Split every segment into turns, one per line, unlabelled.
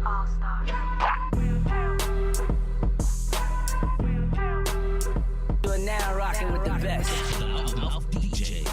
All-Star.
You are now rocking with the best.
Mouth DJ.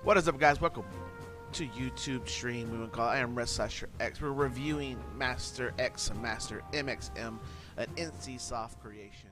What is up, guys? Welcome to YouTube stream. We would call I am Red/X. We're reviewing Master X and Master MXM, an NCSoft creation.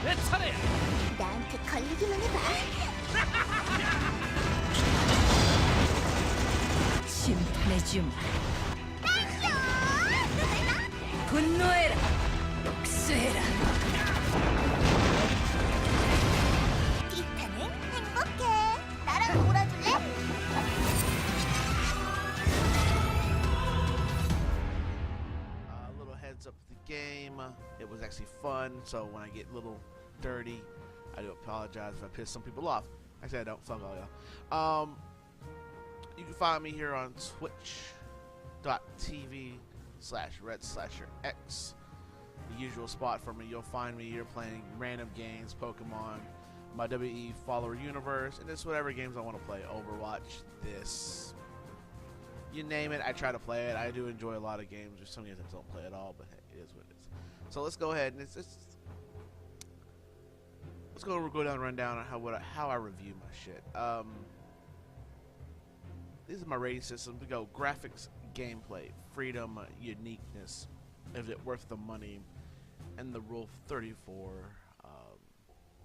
내 차례야.
나한테 걸리기만 해봐.
심판해주마. 분노해라. 복수해라.
티타는 행복해. 나랑 놀아줄래?
A little heads up of the game. It was actually fun, so when I get a little dirty, I do apologize if I piss some people off. Actually, I don't. Fuck all y'all. You can find me here on twitch.tv/Red/X. The usual spot for me. You'll find me here playing random games, Pokemon, my WE follower universe, and just whatever games I want to play. Overwatch, this. You name it, I try to play it. I do enjoy a lot of games. There's some games I don't play at all, but hey, it is what it is. So let's go ahead and let's go down and run down on how I review my shit. These are my rating systems. We go graphics, gameplay, freedom, uniqueness, is it worth the money, and the Rule 34.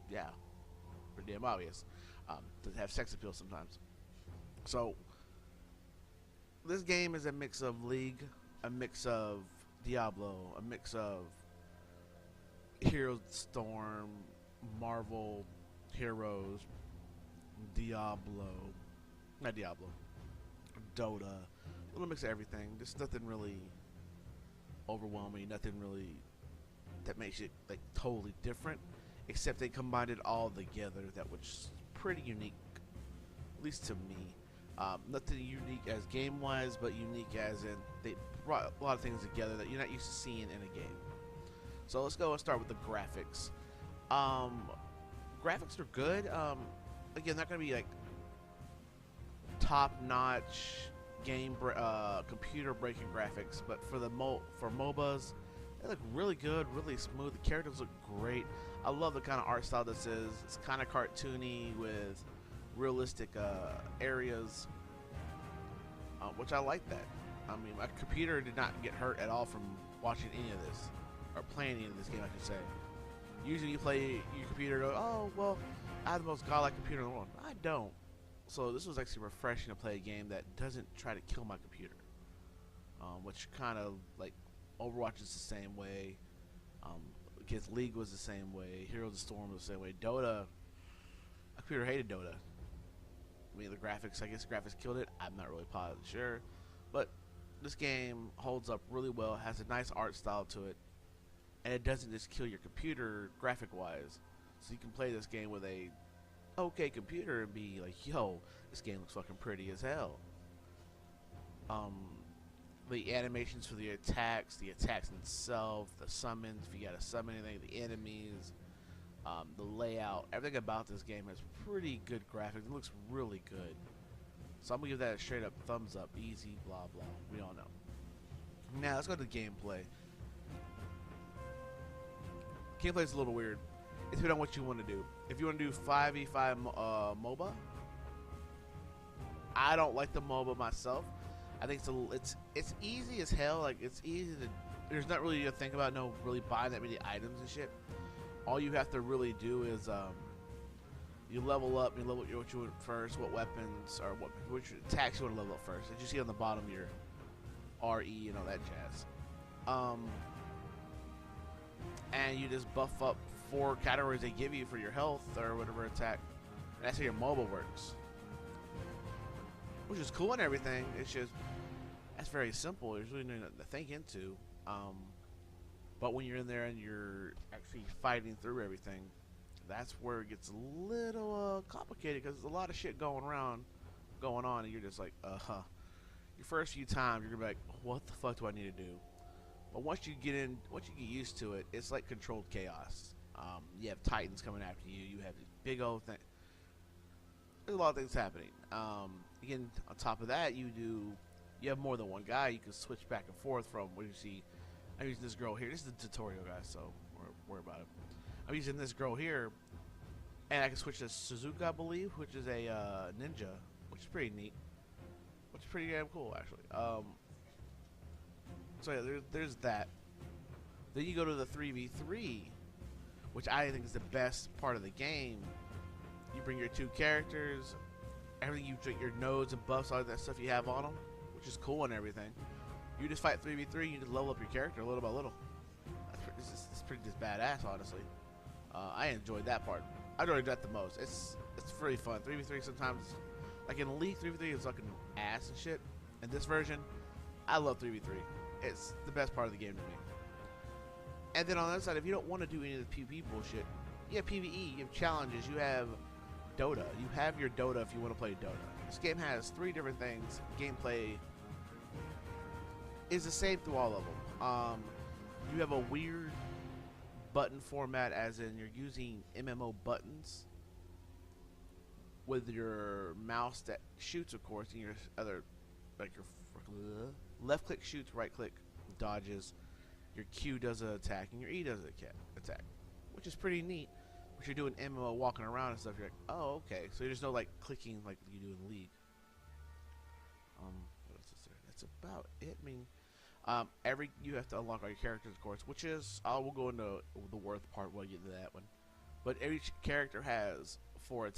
Yeah, pretty damn obvious. Does it have sex appeal sometimes? So this game is a mix of League, a mix of Diablo, a mix of Heroes of the Storm, Marvel Heroes, not Diablo, Dota, a little mix of everything. Just nothing really overwhelming, nothing really that makes it like totally different, except they combined it all together. That was pretty unique, at least to me. Nothing unique as game-wise, but unique as in they brought a lot of things together that you're not used to seeing in a game. So let's go and start with the graphics. Graphics are good. Again, not gonna be like top-notch computer breaking graphics, but for the MOBAs, they look really good, really smooth. The characters look great. I love the kind of art style this is. It's kind of cartoony with realistic areas, which I like that. I mean, my computer did not get hurt at all from watching any of this, or playing any of this game, I should say. Usually you play your computer and go, oh, well, I have the most godlike computer in the world. I don't. So this was actually refreshing to play a game that doesn't try to kill my computer, which kind of like Overwatch is the same way. Against League was the same way. Heroes of the Storm was the same way. Dota, my computer hated Dota. I mean, the graphics, I guess the graphics killed it. I'm not really positive, sure. But this game holds up really well, has a nice art style to it, and it doesn't just kill your computer graphic-wise. So you can play this game with a okay computer and be like, yo, this game looks fucking pretty as hell. The animations for the attacks themselves, the summons, if you gotta summon anything, the enemies, the layout, everything about this game has pretty good graphics. It looks really good. So I'm gonna give that a straight up thumbs up. Easy, blah blah. We all know. Now let's go to the gameplay. Gameplay is a little weird. It's depending on what you want to do. If you want to do 5v5 MOBA, I don't like the MOBA myself. I think it's easy as hell. Like it's easy to. There's not really to think about. No, really buying that many items and shit. All you have to really do is you level up. You level what you want first. What weapons or which attacks you want to level up first. As you see on the bottom, your RE and all that jazz. And you just buff up 4 categories they give you for your health or whatever attack. And that's how your MOBA works. Which is cool and everything. It's just that's very simple. There's really nothing to think into. But when you're in there and you're actually fighting through everything, that's where it gets a little complicated because there's a lot of shit going on, and you're just like, Your first few times, you're gonna be like, what the fuck do I need to do? But once you get used to it, it's like controlled chaos. You have Titans coming after you. You have these big old things. There's a lot of things happening. Again, on top of that, you have more than one guy. You can switch back and forth from what you see. I'm using this girl here. This is the tutorial, guys, so worry about it. I'm using this girl here, and I can switch to Suzuka, I believe, which is a ninja, which is pretty neat. Which is pretty damn cool, actually. So yeah, there's that. Then you go to the 3v3, which I think is the best part of the game. You bring your 2 characters, everything your nodes and buffs, all that stuff you have on them, which is cool and everything. You just fight 3v3, you just level up your character little by little. It's pretty just badass, honestly. I enjoyed that part. I enjoyed that the most. It's pretty fun. 3v3 sometimes, like in Elite, 3v3 is fucking ass and shit. In this version, I love 3v3. It's the best part of the game to me. And then on the other side, if you don't want to do any of the PvP bullshit, you have PvE, you have challenges, you have Dota. You have your Dota if you want to play Dota. This game has 3 different things. Gameplay is the same through all of them. You have a weird button format, as in you're using MMO buttons with your mouse that shoots, of course, and your other, like your left click shoots, right click dodges, your Q does an attack, and your E does an attack, which is pretty neat. But you're doing MMO walking around and stuff, you're like, oh, okay. So there's no like clicking like you do in League. What else is there? That's about it. I mean, you have to unlock all your characters, of course, which is we'll go into the worth part when we get to that one. But every character has 4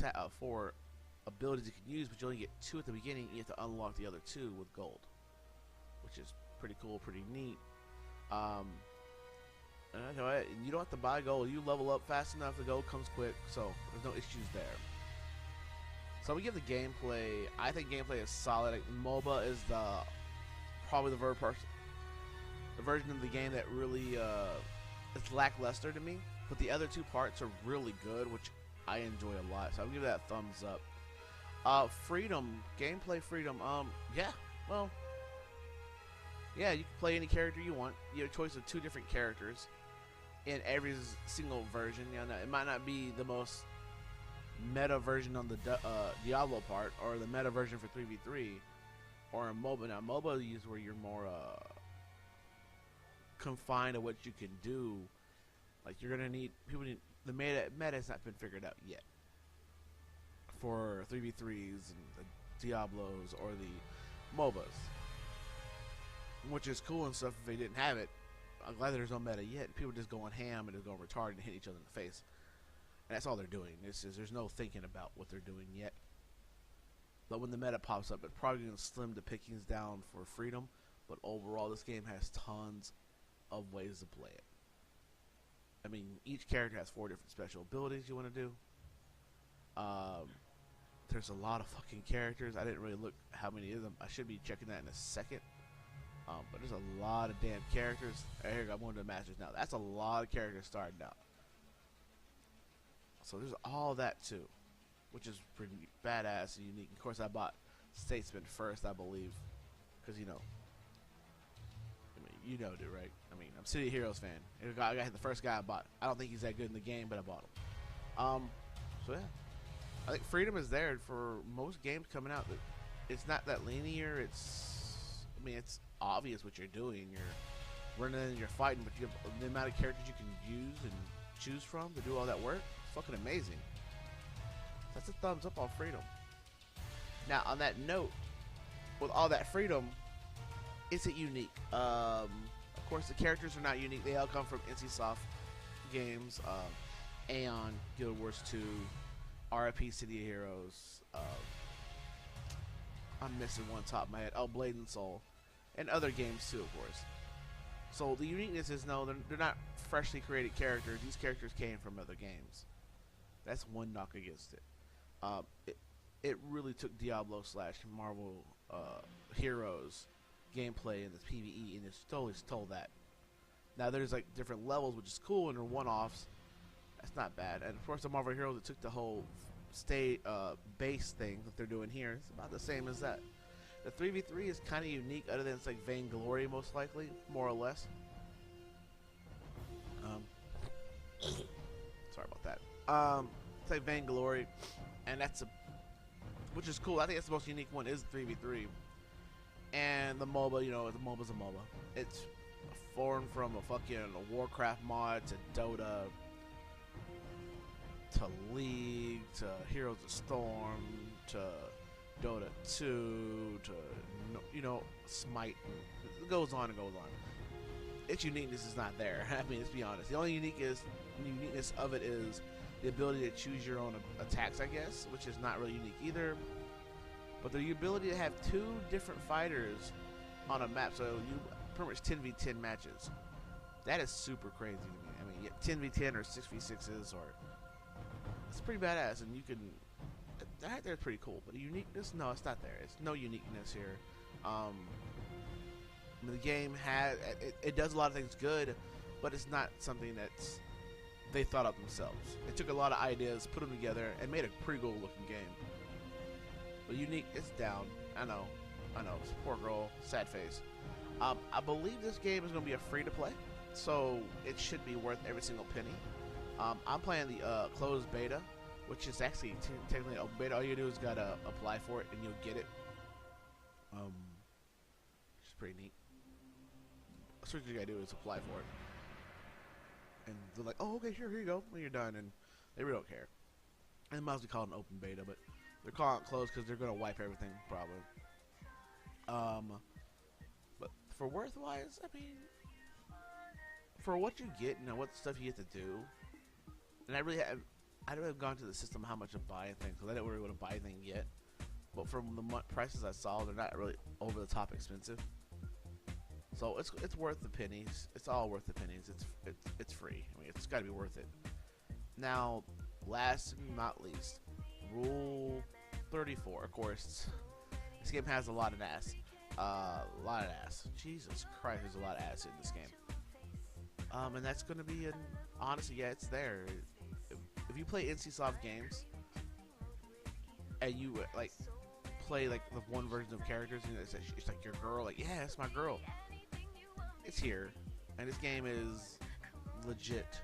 abilities you can use, but you only get 2 at the beginning. You have to unlock the other 2 with gold, which is pretty cool, pretty neat. You don't have to buy gold. You level up fast enough. The gold comes quick, so there's no issues there. So we give the gameplay. I think gameplay is solid. Like, MOBA is probably the version of the game that really is lackluster to me. But the other 2 parts are really good, which I enjoy a lot. So I'll give that a thumbs up. Freedom, gameplay freedom. Yeah, you can play any character you want. You have a choice of 2 different characters in every single version. You know, it might not be the most meta version on the Diablo part, or the meta version for 3v3, or a MOBA. Now, MOBA is where you're more confined to what you can do. Like, you're gonna need the meta has not been figured out yet for 3v3s and the Diablos or the MOBAs, which is cool and stuff. If they didn't have it, I'm glad there's no meta yet. People just going ham and just going retarded and hit each other in the face, and that's all they're doing. There's no thinking about what they're doing yet. But when the meta pops up, it's probably going to slim the pickings down for freedom. But overall, this game has tons of ways to play it. I mean, each character has 4 different special abilities you want to do. There's a lot of fucking characters. I didn't really look how many of them. I should be checking that in a second. But there's a lot of damn characters. Here, I'm going to the Masters now. That's a lot of characters starting out. So there's all that too, which is pretty badass and unique. Of course, I bought Statesman first, I believe, because you know, dude, right? I mean, I'm a City of Heroes fan. I got the first guy I bought. I don't think he's that good in the game, but I bought him. So yeah, I think freedom is there for most games coming out. It's not that linear. I mean, it's obvious what you're doing. You're running and you're fighting, but you have the amount of characters you can use and choose from to do all that work. It's fucking amazing. That's a thumbs up on freedom. Now, on that note, with all that freedom, is it unique? Of course, the characters are not unique. They all come from NCSoft games. Aeon, Guild Wars 2, RIP City of Heroes. I'm missing one top of my head. Oh, Blade and Soul, and other games too, of course. So the uniqueness is no, they're not freshly created characters. These characters came from other games. That's one knock against it. It really took Diablo / Marvel Heroes gameplay in this PvE and it's totally stole that. Now there's like different levels, which is cool, and they're one-offs. That's not bad. And of course, the Marvel Heroes, it took the whole base thing that they're doing here. It's about the same as that. The 3v3 is kind of unique, other than it's like Vainglory, most likely, more or less. Sorry about that. It's like Vainglory, and which is cool. I think that's the most unique one, is 3v3. And the MOBA, you know, the MOBA's a MOBA. It's foreign from a fucking Warcraft mod to Dota to League to Heroes of Storm to Dota 2 to, you know, Smite. It goes on and goes on. Its uniqueness is not there. I mean, let's be honest. The only uniqueness of it is the ability to choose your own attacks, I guess, which is not really unique either. But the ability to have 2 different fighters on a map, so you pretty much 10v10 matches. That is super crazy to me. I mean, 10v10 or 6v6s, or it's pretty badass, and you can. That right there is pretty cool. But the uniqueness, no, it's not there. It's no uniqueness here. The game has it does a lot of things good, but it's not something that's they thought up themselves. It took a lot of ideas, put them together, and made a pretty cool looking game. But unique, it's down. I know. It's a poor girl, sad face. I believe this game is going to be a free to play, so it should be worth every single penny. I'm playing the closed beta, which is actually technically an open beta. All you do is gotta apply for it, and you'll get it. Which is pretty neat. So what you gotta do is apply for it, and they're like, "Oh, okay, here you go." When you're done, and they really don't care. And it might as well call it an open beta, but they're calling it closed because they're gonna wipe everything probably. But for worth-wise, I mean, for what you get, you know, what stuff you get to do, and I don't have gone to the system how much to buy things because I didn't really want to buy anything yet. But from the prices I saw, they're not really over the top expensive. So it's worth the pennies. It's all worth the pennies. It's free. I mean, it's got to be worth it. Now, last and not least, Rule 34. Of course, this game has a lot of ass. Jesus Christ, there's a lot of ass in this game. And that's going to be honestly, yeah, it's there. If you play NCSoft games and you like play like the one version of characters, and it's like your girl, like, yeah, it's my girl. It's here, and this game is legit.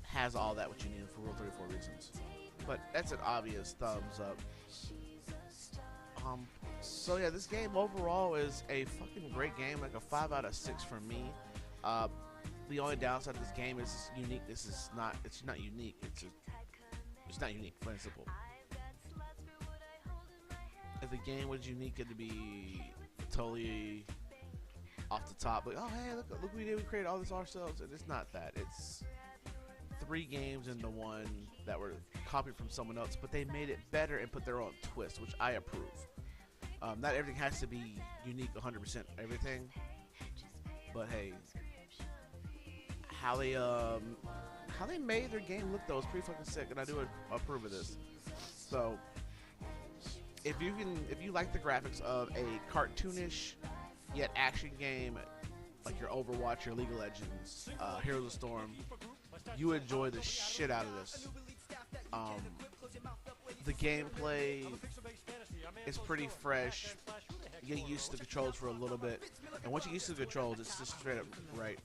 Has all that what you need for Rule 34 reasons. But that's an obvious thumbs up. So yeah, this game overall is a fucking great game, like a 5 out of 6 for me. The only downside of this game is uniqueness. It's not unique. It's not unique, plain and simple. If the game was unique, it'd be totally off the top. Like, oh hey, look we did. We created all this ourselves, and it's not that. It's 3 games into one that were copied from someone else, but they made it better and put their own twist, which I approve. Not everything has to be unique 100% everything, but hey, how they made their game look though is pretty fucking sick, and I do approve of this. So if you like the graphics of a cartoonish yet action game like your Overwatch, your League of Legends, Heroes of Storm, you enjoy the shit out of this. The gameplay is pretty fresh. You get used to the controls for a little bit, and once you get used to the controls, it's just straight up right.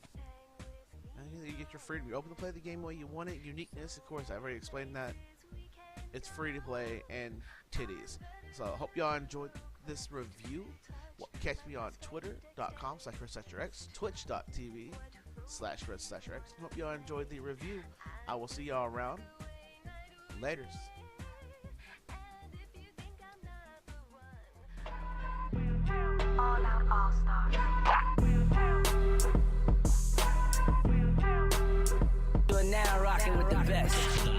And you get your freedom. You open to play the game the way you want it. Uniqueness, of course, I've already explained that. It's free to play and titties. So I hope y'all enjoyed this review. Catch me on twitter.com/RedSlasherX, twitch.tv/RedSlasherX. Hope y'all enjoyed the review. I will see y'all around. Laters.
All out.
now rocking with the best.